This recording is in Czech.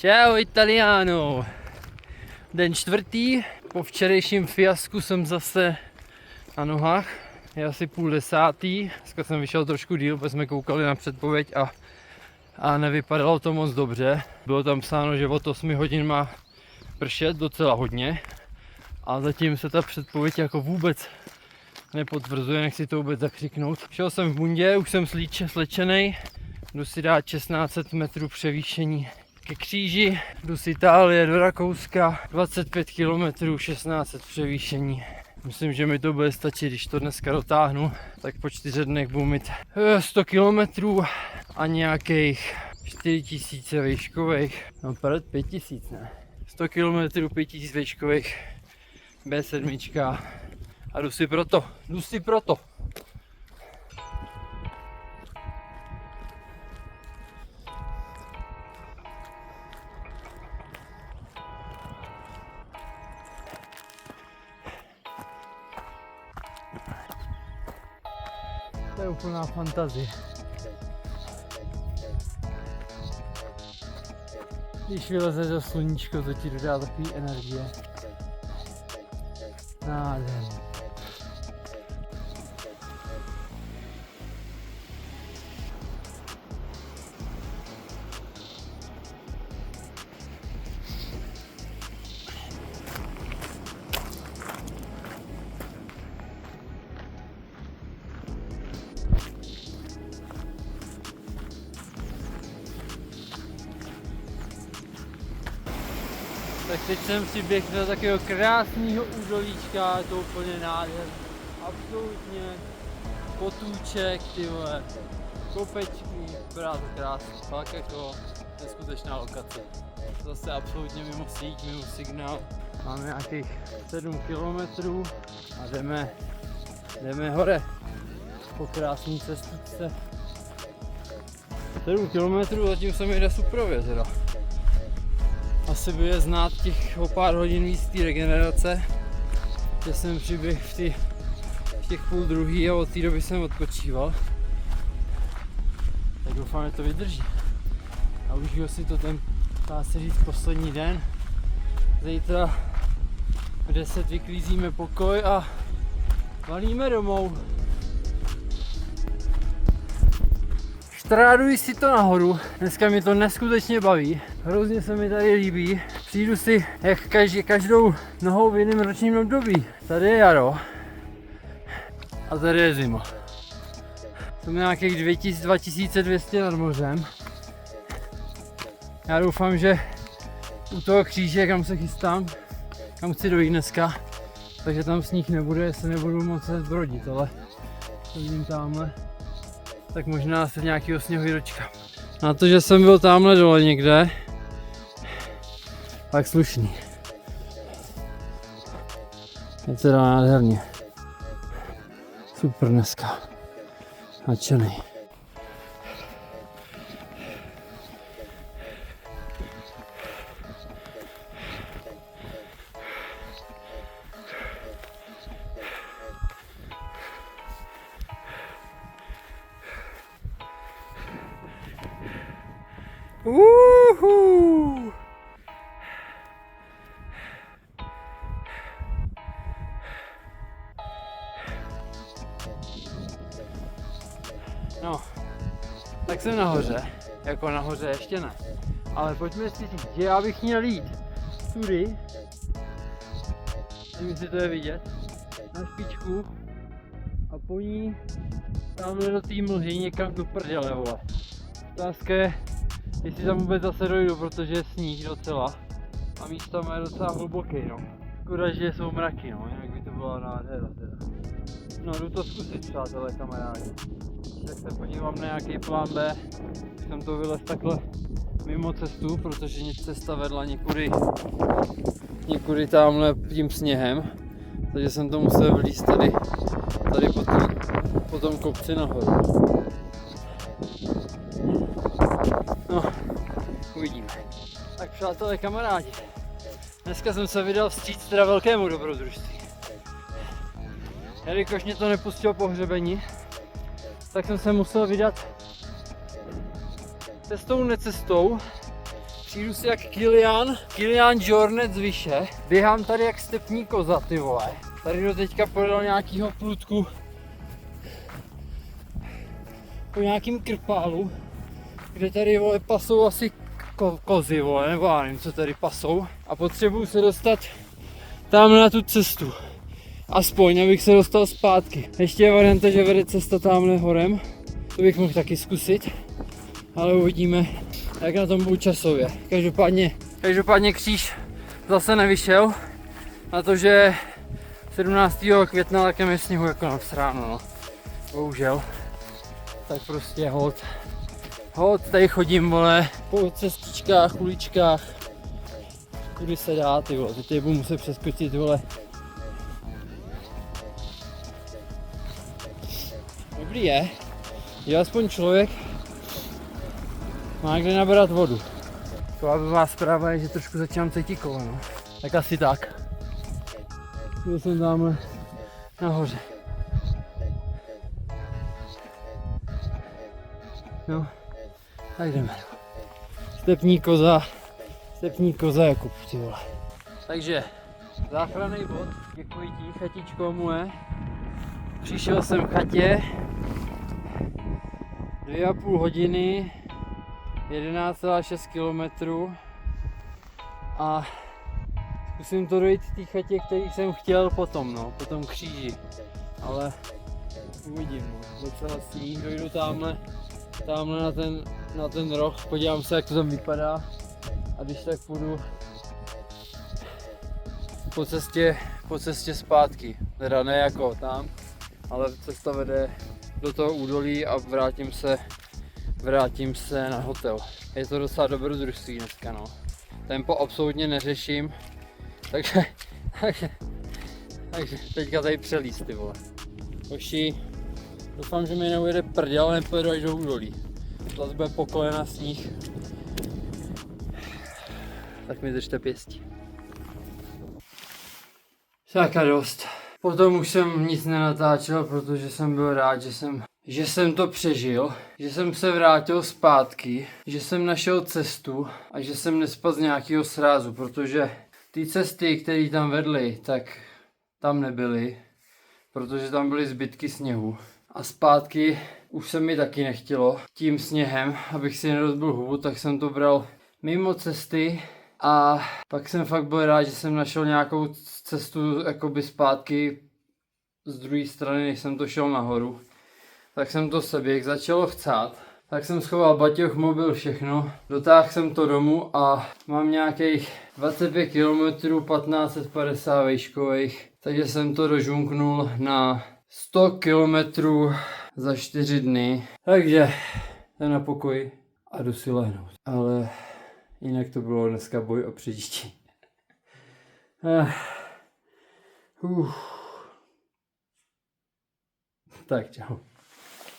Ciao Italiano! Den čtvrtý, po včerejším fiasku jsem zase na nohách. Je asi 9:30. Dneska jsem vyšel trošku díl, protože jsme koukali na předpověď a nevypadalo to moc dobře. Bylo tam psáno, že od 8 hodin má pršet docela hodně. A zatím se ta předpověď jako vůbec nepotvrzuje, nechci to vůbec zakřiknout. Šel jsem v bundě, už jsem slečenej. Jdu si dát 1600 metrů převýšení ke kříži. Jdu z Itálie do Rakouska, 25 km, 1600 převýšení. Myslím, že mi to bude stačit, když to dneska dotáhnu, tak po 4 dnech budu mít 100 km a nějakých 4000 výškových, no 5000 ne, 100 km, 5000 výškových, B7 a jdu si proto. To je úplná fantazie. Když vyleze do sluníčko, to ti dodá takový energie. Nádherný. Tak teď jsem si běhl do takového krásného údolíčka, je to úplně nádherné. Absolutně potůček, ty vole, kopečky, vypadá to krásně, fakt jako neskutečná lokace. Zase absolutně mimo síť, mimo signál. Máme nějakých 7 km a jdeme hore po krásné cestičce. 7 km, zatím se mi jde suprově teda. Asi bude znát těch o pár hodin víc té regenerace, že jsem přiběhl v těch 11:30 a od té doby jsem odpočíval. Tak doufám, že to vydrží. A užiju si to dá se říct poslední den. Zítra v 10 vyklízíme pokoj a valíme domů. Štráduji si to nahoru, dneska mi to neskutečně baví, hrozně se mi tady líbí. Přijdu si jak každou nohou v jiném ročním období. Tady je jaro a tady je zima. Jsem nějakých 2200 nad mořem. Já doufám, že u toho kříže, kam se chystám, kam chci dojít dneska, takže tam sníh nebude, se nebudu moc zbrodit, ale to vidím tamhle. Tak možná se nějakého sněhu dočkám. Na to, že jsem byl tamhle dole někde, tak slušný. Je teda nádherně. Super dneska. Nadšenej. Uhu. No, tak jsem nahoře, jako nahoře ještě ne, ale pojďme si říct, že já bych měl jít tudy, nevím, jestli to je vidět, na špičku a po ní tamhle do té mlhy někam do prdele, vole. Otázka je, jestli tam vůbec zase dojdu, protože je sníh docela a místo je docela hluboký, no. Škoda, že jsou mraky, no, jinak by to byla nádhera teda. No, jdu to zkusit, přátelé, kamarádi. Tak se podívám na nějaký plán B. Jsem to vylez takhle mimo cestu, protože cesta vedla někudy tamhle tím sněhem. Takže jsem to musel vlízt tady po tom kopci nahoru. No, uvidíme. Tak přátelé, kamarádi, dneska jsem se vydal vstříc teda velkému dobrodružství. Jelikož mě to nepustilo po hřebení, tak jsem se musel vydat cestou necestou přijdu si jak Kilian Jornet z Vyše. Běhám tady jak stepní koza, ty vole. Tady do teďka podal nějakýho průdku po nějakým krpálu, kde tady, vole, pasou asi kozy, vole, nebo já nevím, co tady pasou. A potřebuju se dostat tam na tu cestu. Aspoň, abych se dostal zpátky. Ještě je varianta, že vede cesta tamhle horem. To bych mohl taky zkusit. Ale uvidíme, jak na tom budu časově. Každopádně kříž zase nevyšel. Na to, že 17. května takem je sněhu jako na sráno, no. Bohužel. Tak prostě hold, tady chodím, vole, po cestičkách, uličkách. Kudy se dá, ty vole, teď budu muset přeskočit, vole. Dobrý je, že aspoň člověk má kde nabrat vodu. Taková blbá zpráva je, že trošku začínám cítit koleno. Tak asi tak. Byl jsem tamhle nahoře. No, tak jdeme. Stepní koza Jakub, ty vole. Takže, záchranný bod, děkuji ti, chatičko moje. Přišel jsem v chatě, 2,5 hodiny, 11,6 km a zkusím to dojít v té chatě, který jsem chtěl potom, no, po tom kříži. Ale uvidím, no, docela sníh, dojdu tamhle na ten roh, podívám se, jak to tam vypadá a když tak půjdu po cestě zpátky, teda ne jako tam, ale cesta vede do toho údolí a vrátím se na hotel. Je to docela dobrodružství dneska, no. Tempo absolutně neřeším, takže teďka tady přelíst, ty vole. Hoši, doufám, že mi neujede prdel, ale nepojedu až do údolí. Zase bude po kolena sníh. Tak mi držte pěstí. Tak a dost. Potom už jsem nic nenatáčel, protože jsem byl rád, že jsem to přežil, že jsem se vrátil zpátky, že jsem našel cestu a že jsem nespadl z nějakého srázu, protože ty cesty, které tam vedly, tak tam nebyly, protože tam byly zbytky sněhu. A zpátky už se mi taky nechtělo tím sněhem, abych si nerozbil hubu, tak jsem to bral mimo cesty a pak jsem fakt byl rád, že jsem našel nějakou cestu jakoby zpátky z druhé strany, než jsem to šel nahoru. Tak jsem to seběh, začalo chcát. Tak jsem schoval baťoch, mobil, všechno. Dotáhl jsem to domů a mám nějakých 25 km, 1550 výškových. Takže jsem to dožunknul na 100 km za 4 dny. Takže jdem na pokoj a jdu si lehnout. Ale jinak to bylo dneska boj o přežití. Tak čau.